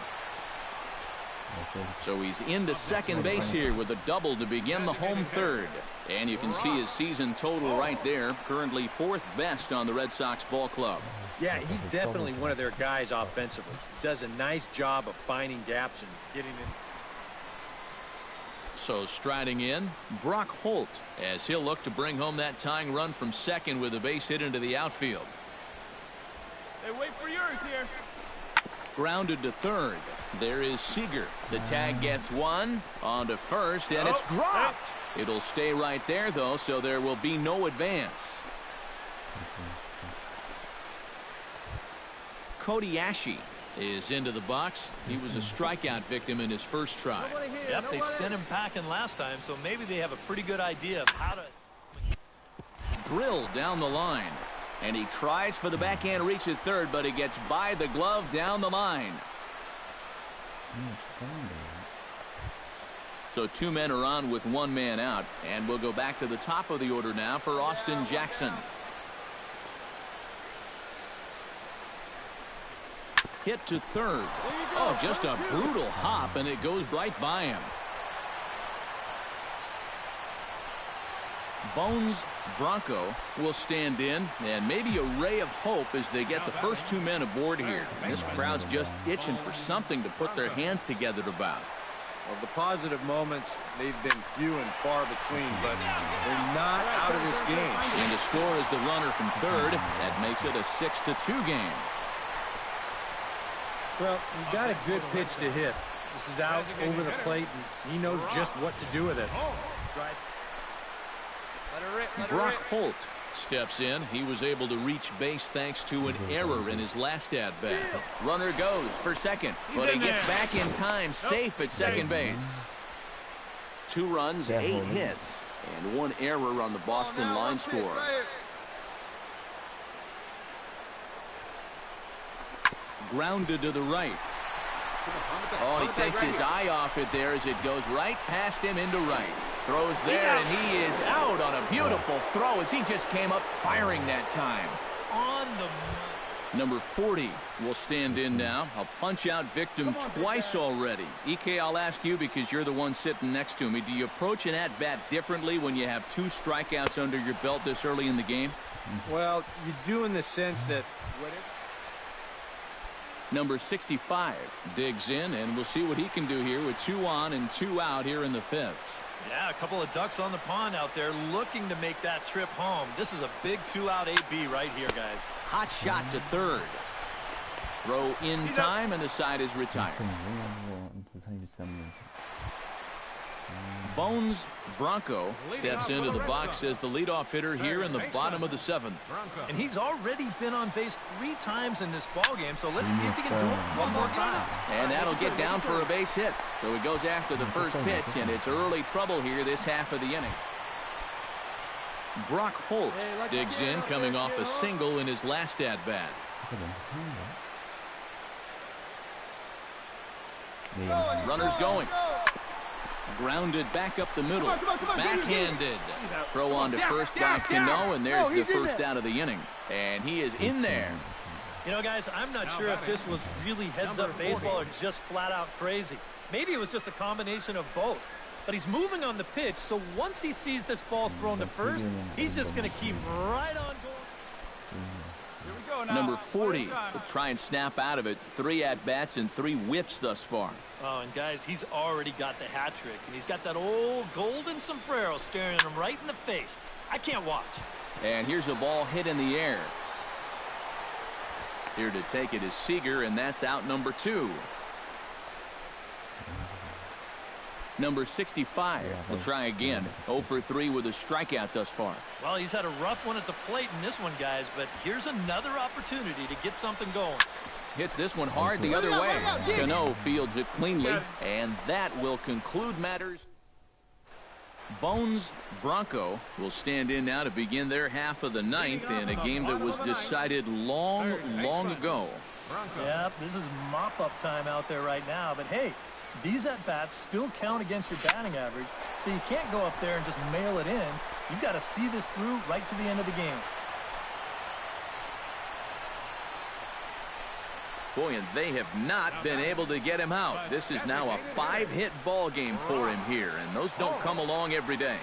A: So he's into second base here with a double to begin the home 3rd. And you can see his season total right there, currently 4th best on the Red Sox ball club.
E: Yeah, he's definitely one of their guys offensively. Does a nice job of finding gaps and getting in.
A: So striding in, Brock Holt, as he'll look to bring home that tying run from second with a base hit into the outfield.
D: Hey, wait for yours here.
A: Grounded to third. There is Seager. The tag gets one. On to first, and it's dropped. It'll stay right there, though, so there will be no advance. Cody Ashe is into the box. He was a strikeout victim in his first try.
B: Yep, they sent him packing last time, so maybe they have a pretty good idea of how to
A: Drill down the line. And he tries for the backhand reach at third, but he gets by the glove down the line. So 2 men are on with 1 man out, and we'll go back to the top of the order now for Austin Jackson. Hit to third. Oh, just a brutal hop, and it goes right by him. Bones Bronco will stand in, and maybe a ray of hope as they get the first 2 men aboard here. This crowd's just itching for something to put their hands together about.
E: Well, the positive moments, they've been few and far between, but they're not out of this game.
A: And to score is the runner from third. That makes it a 6-2 game.
E: Well, you got a good pitch to hit. This is out over the plate, and he knows just what to do with it.
A: Brock Holt steps in. He was able to reach base thanks to an error in his last at-bat. Runner goes for second, but he gets back in time, safe at second base. 2 runs, 8 hits, and 1 error on the Boston line score. Grounded to the right. Oh, he takes his eye off it there as it goes right past him into right. Throws there, and he is out on a beautiful throw as he just came up firing that time.
B: on the...
A: Number 40 will stand in now. A punch-out victim twice already. EK, I'll ask you because you're the one sitting next to me. Do you approach an at-bat differently when you have 2 strikeouts under your belt this early in the game?
E: Well, you do in the sense that...
A: Number 65 digs in, and we'll see what he can do here with 2 on and 2 out here in the 5th.
B: Yeah, a couple of ducks on the pond out there looking to make that trip home. This is a big 2-out AB right here, guys.
A: Hot shot to third. Throw in time, and the side is retired. Bones Bronco steps into the box as the leadoff hitter here in the bottom of the 7th.
B: And he's already been on base 3 times in this ballgame, so let's see if he can do it one more time.
A: And that'll get down for a base hit. So he goes after the first pitch, and it's early trouble here this half of the inning. Brock Holt digs in, coming off a single in his last at-bat. Runners going. Grounded back up the middle. Backhanded. Throw on to first by Cano, and there's the first out of the inning. And he is in there.
B: You know, guys, I'm not sure if this was really heads-up baseball or just flat-out crazy. Maybe it was just a combination of both. but he's moving on the pitch, so once he sees this ball's thrown to first, he's just going to keep right on going.
C: Here we go now.
A: Number 40 will try and snap out of it. 3 at-bats and 3 whiffs thus far.
B: Oh, and guys, he's already got the hat tricks, and he's got that old golden sombrero staring at him right in the face. I can't watch.
A: And here's a ball hit in the air. Here to take it is Seager, and that's out number 2. Number 65 will try again. 0 for 3 with a strikeout thus far.
B: Well, he's had a rough one at the plate in this one, guys, but here's another opportunity to get something going.
A: Hits this one hard the other way. Cano fields it cleanly, and that will conclude matters. Bones Bronco will stand in now to begin their half of the 9th in a game that was decided long ago.
B: Yep, this is mop-up time out there right now, but hey, these at-bats still count against your batting average, so you can't go up there and just mail it in. You've got to see this through right to the end of the game.
A: Boy, and they have not been able to get him out. This is now a 5-hit ball game for him here, and those don't come along every day.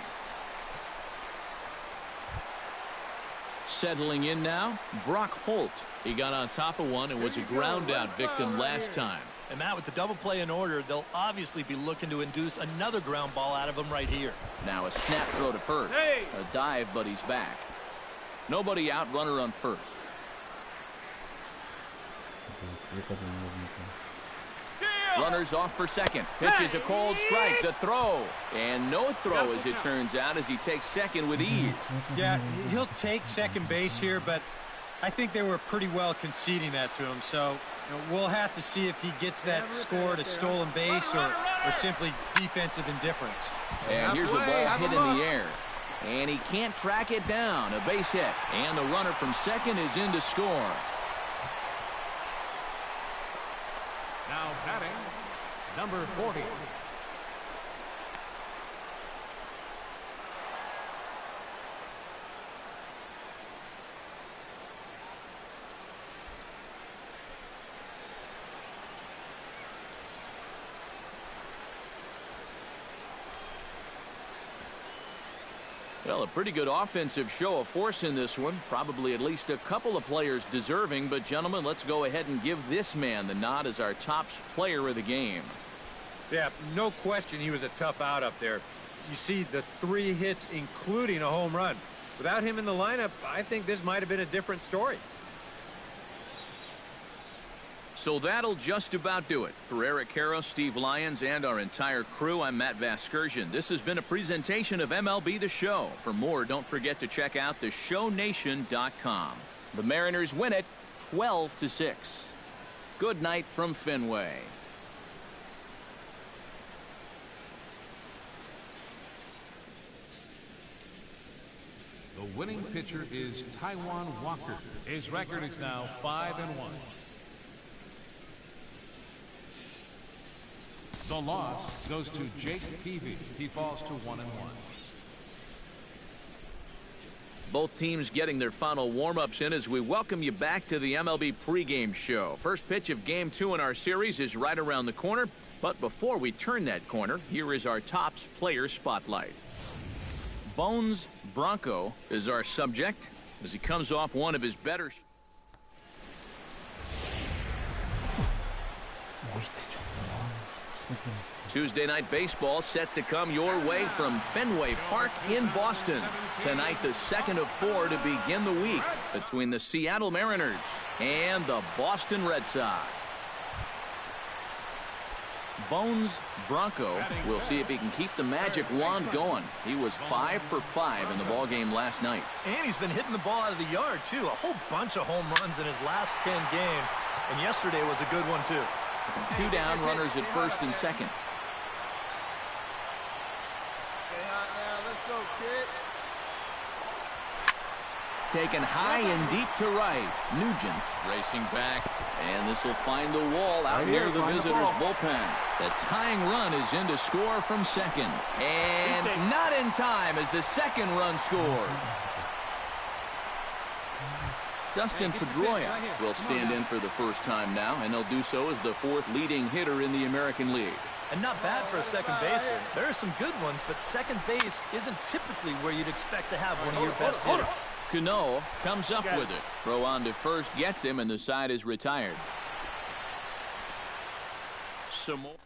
A: Settling in now, Brock Holt. He got on top of one and was a ground-out victim last time.
B: And Matt, with the double play in order, they'll obviously be looking to induce another ground ball out of him right here.
A: Now a snap throw to first. A dive, but he's back. Nobody out, runner on first. Runners off for second. Pitches a cold strike. The throw. And no throw, as it turns out, as he takes second with ease.
E: Yeah, he'll take second base here, but I think they were pretty well conceding that to him. So we'll have to see if he gets that score to stolen base or simply defensive indifference.
A: And here's a ball hit in the air. And he can't track it down. A base hit. And the runner from second is in to score.
C: Now batting, number 40.
A: Well, a pretty good offensive show of force in this one. Probably at least a couple of players deserving. But, gentlemen, let's go ahead and give this man the nod as our top player of the game.
E: Yeah, no question he was a tough out up there. You see the 3 hits, including a home run. Without him in the lineup, I think this might have been a different story.
A: So that'll just about do it. For Eric Caro, Steve Lyons, and our entire crew, I'm Matt Vasgersian. This has been a presentation of MLB The Show. For more, don't forget to check out theshownation.com. The Mariners win it 12-6. Good night from Fenway.
C: The winning pitcher is Taijuan Walker. His record is now 5-1. The loss goes to Jake Peavy. He falls to 1-1.
A: Both teams getting their final warm-ups in as we welcome you back to the MLB pregame show. First pitch of Game 2 in our series is right around the corner. But before we turn that corner, here is our Topps player spotlight. Bones Bronco is our subject as he comes off one of his better. Tuesday night baseball set to come your way from Fenway Park in Boston. Tonight, the second of 4 to begin the week between the Seattle Mariners and the Boston Red Sox. Bones Bronco will see if he can keep the magic wand going. He was 5 for 5 in the ballgame last night.
B: And he's been hitting the ball out of the yard, too. A whole bunch of home runs in his last 10 games. And yesterday was a good one, too.
A: 2 down, runners at first and second.
G: Stay hot now. Let's go, kid.
A: Taken high and deep to right. Nugent racing back. And this will find the wall out near the visitors' bullpen. The tying run is in to score from second. And not in time as the second run scores. Dustin Pedroia will stand in for the first time now, and they'll do so as the 4th leading hitter in the American League.
B: And not bad for a second baseman. There are some good ones, but second base isn't typically where you'd expect to have one of your best hitters.
A: Cano comes up with it. Throw on to first gets him, and the side is retired. Some more.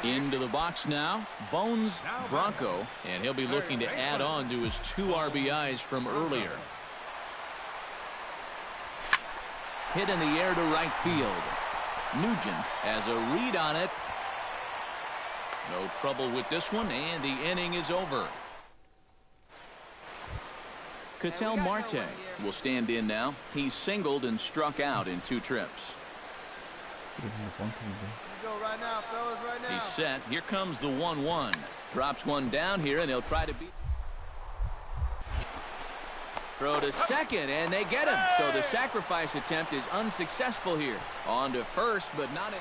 A: Into the box now, Bones Bronco, and he'll be looking to add on to his 2 RBIs from earlier. Hit in the air to right field. Nugent has a read on it. No trouble with this one, and the inning is over. Ketel Marte will stand in now. He's singled and struck out in 2 trips.
G: Go right now, fellas, right now.
A: He's set. Here comes the 1-1. Drops one down here, and they'll try to beat. Throw to second, and they get him. So the sacrifice attempt is unsuccessful here. On to first, but not in.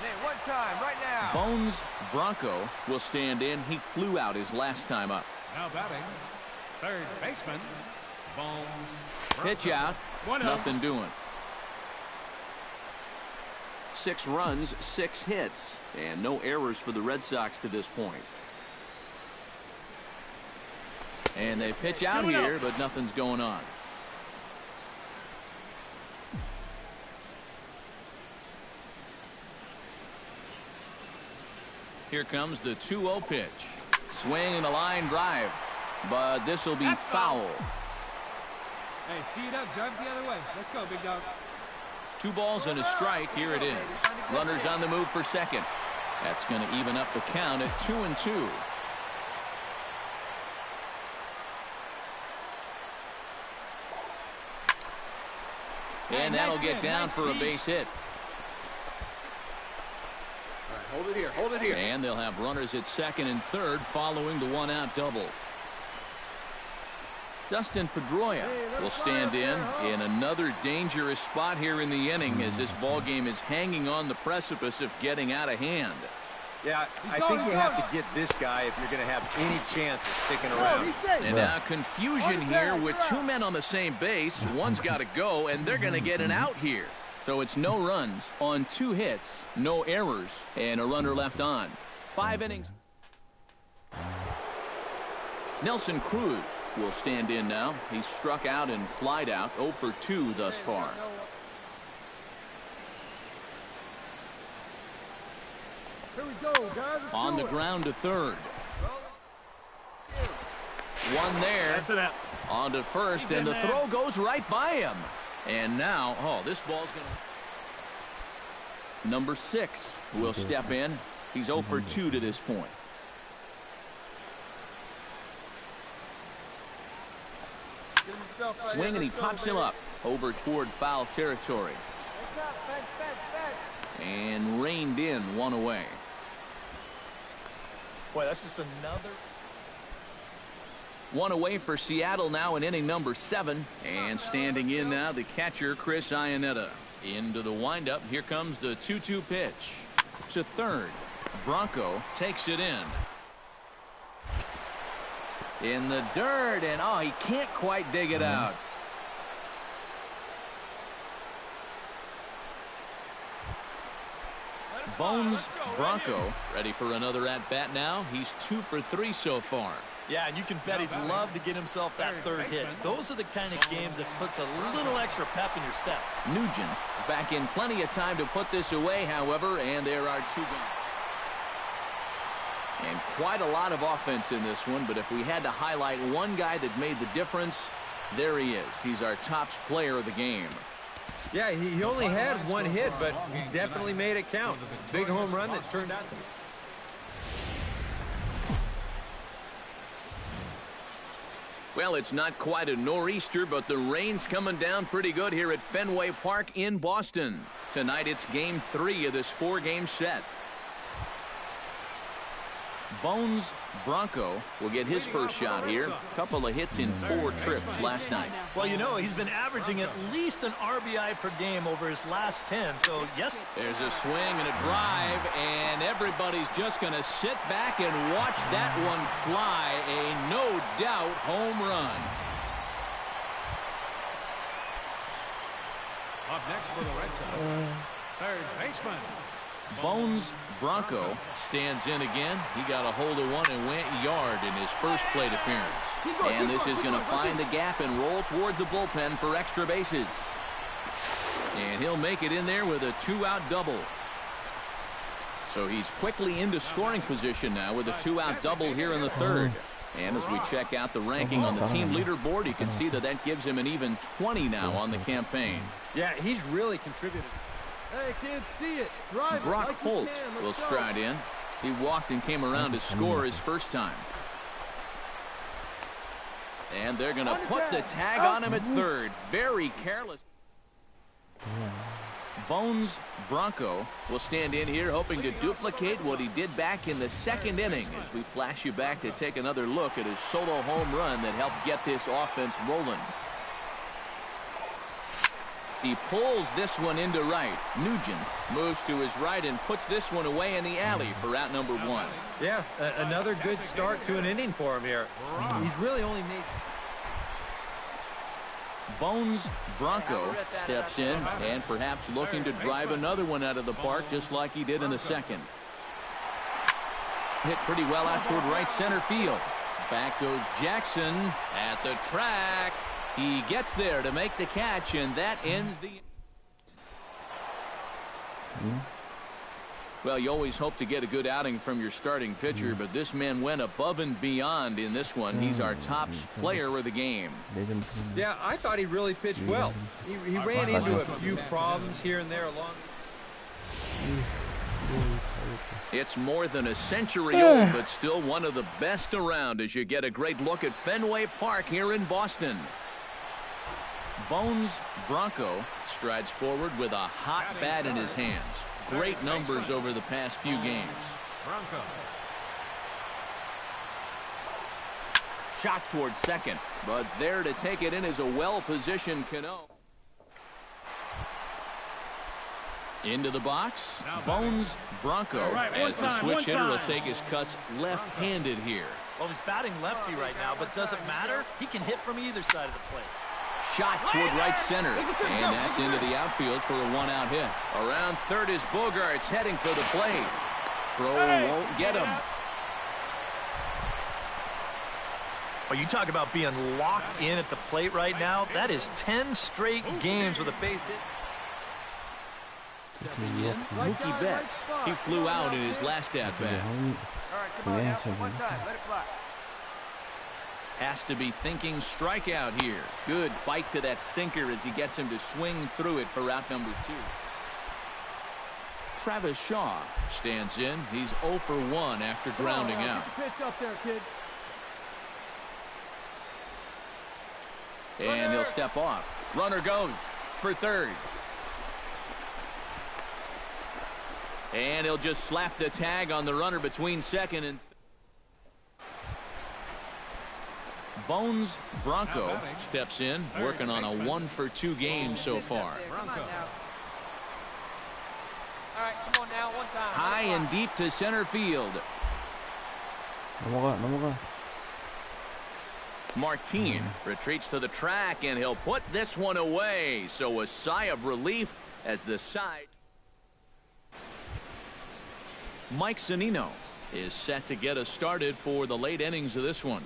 G: Hey, one time, right now.
A: Bones Bronco will stand in. He flew out his last time up.
C: Now batting, third baseman, Bones.
A: Pitch out. Nothing doing. 6 runs, 6 hits, and no errors for the Red Sox to this point. And they pitch out here, but nothing's going on. Here comes the 2-0 pitch. Swing and a line drive, but this will be foul.
D: Hey, see it up, drive it the other way. Let's go, big dog.
A: 2 balls and a strike. Here it is. Runners on the move for second. That's going to even up the count at 2-2. And that'll get down for a base hit.
G: Hold it here, hold it here.
A: And they'll have runners at second and third following the 1-out double. Dustin Pedroia will stand in another dangerous spot here in the inning as this ball game is hanging on the precipice of getting out of hand.
H: Yeah, I think you have to get this guy if you're going to have any chance of sticking around.
A: And now confusion here with 2 men on the same base. One's got to go, and they're going to get an out here. So it's no runs on 2 hits, no errors, and a runner left on. 5 innings. Nelson Cruz will stand in now. He's struck out and flied out, 0 for 2 thus far.
D: Here we go, guys.
A: On the ground to third. One there.
B: That's it out.
A: On to first, and the throw goes right by him. And now, this ball's going to. Number 6 will step in. He's 0 for 2 to this point. Swing, and he pops him up over toward foul territory. And reined in, 1 away.
B: Boy, that's just another.
A: 1 away for Seattle now in inning number 7. And standing in now, the catcher, Chris Iannetta. Into the windup. Here comes the 2-2 pitch. To third. Bronco takes it in. In the dirt, and he can't quite dig it out. Bones Bronco ready for another at-bat now. He's 2 for 3 so far.
B: Yeah, and you can bet he'd love to get himself that third hit. Those are the kind of games that puts a little extra pep in your step.
A: Nugent back in plenty of time to put this away, however, and there are 2 gone. And quite a lot of offense in this one, but if we had to highlight one guy that made the difference, there he is. He's our top player of the game.
H: Yeah, he only had 1 hit, but he definitely made it count. Big home run that turned out to be.
A: Well, it's not quite a nor'easter, but the rain's coming down pretty good here at Fenway Park in Boston. Tonight it's game 3 of this 4-game set. Bones Bronco will get his first shot here. Couple of hits in 4 trips last night.
B: Well, he's been averaging at least an RBI per game over his last 10. So, yes.
A: There's a swing and a drive, and everybody's just going to sit back and watch that one fly. A no-doubt home run.
C: Up next for the Red Sox. Third baseman.
A: Bones Bronco stands in again. He got a hold of one and went yard in his first plate appearance. And this is going to find the gap and roll toward the bullpen for extra bases. And he'll make it in there with a 2-out double. So he's quickly into scoring position now with a 2-out double here in the third. And as we check out the ranking on the team leaderboard, you can see that that gives him an even 20 now on the campaign.
E: Yeah, he's really contributed.
D: Hey, kids, see it. Drive it
A: Brock
D: like you
A: Holt
D: can.
A: will
D: Let's go.
A: stride in. He walked and came around to score his first time. And they're going to put the tag on him at third. Very careless. Bones Bronco will stand in here hoping to duplicate what he did back in the second inning as we flash you back to take another look at his solo home run that helped get this offense rolling. He pulls this one into right. Nugent moves to his right and puts this one away in the alley for out number one.
H: Yeah, another good start to an inning for him here. He's really only made...
A: Bones Bronco steps in and perhaps looking to drive another one out of the park just like he did in the second. Hit pretty well out toward right center field. Back goes Jackson at the track. He gets there to make the catch, and that ends the... Well, you always hope to get a good outing from your starting pitcher, but this man went above and beyond in this one. He's our top player of the game.
E: Yeah, I thought he really pitched well. He ran into a few problems here and there along.
A: It's more than a century old, but still one of the best around as you get a great look at Fenway Park here in Boston. Bones Bronco strides forward with a hot bat in his hands. Great numbers over the past few games.
C: Bronco.
A: Shot towards second, but there to take it in is a well-positioned Cano. Into the box, Bones Bronco, as the switch hitter will take his cuts left-handed here.
B: Well, he's batting lefty right now, but doesn't matter. He can hit from either side of the plate.
A: Shot toward right center, and that's into the outfield for a one-out hit. Around third is Bogarts heading for the plate. Throw won't get him.
B: Well, you talk about being locked in at the plate right now. That is 10 straight games with a base hit.
A: Mookie Betts, he flew out in his last at-bat.
G: All right, come on now. One time. Let it fly.
A: Has to be thinking strikeout here. Good bite to that sinker as he gets him to swing through it for out number 2. Travis Shaw stands in. He's 0 for 1 after grounding out.
D: Pitch up there, kid.
A: And he'll step off. Runner goes for third. And he'll just slap the tag on the runner between second and Bones Bronco steps in, working on a 1 for 2 game so far. High and deep to center field. Martin retreats to the track, and he'll put this one away. So a sigh of relief as the side. Mike Zunino is set to get us started for the late innings of this one.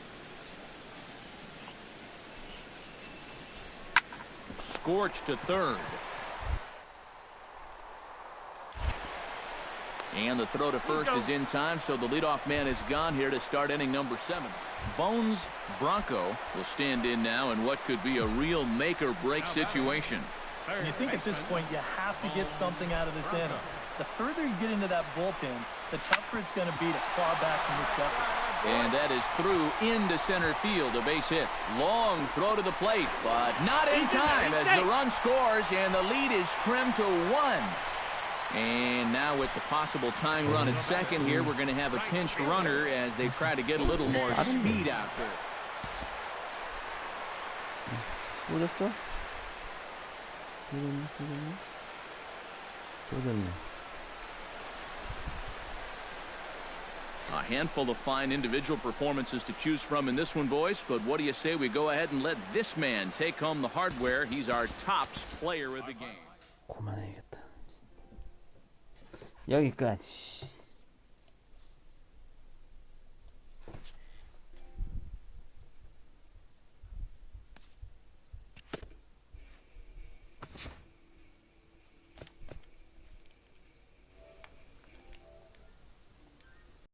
A: Scorched to third. And the throw to first is in time, so the leadoff man is gone here to start inning number 7. Bones Bronco will stand in now in what could be a real make-or-break situation.
B: And you think at this point you have to get something out of this inning. The further you get into that bullpen, the tougher it's going to be to claw back from this deficit.
A: And that is through into center field, a base hit. Long throw to the plate, but not in time as the run scores and the lead is trimmed to 1. And now with the possible tying run at second here, we're going to have a pinched runner as they try to get a little more speed out there. A handful of fine individual performances to choose from in this one, boys. But what do you say we go ahead and let this man take home the hardware? He's our top player of the game.
F: 여기까지.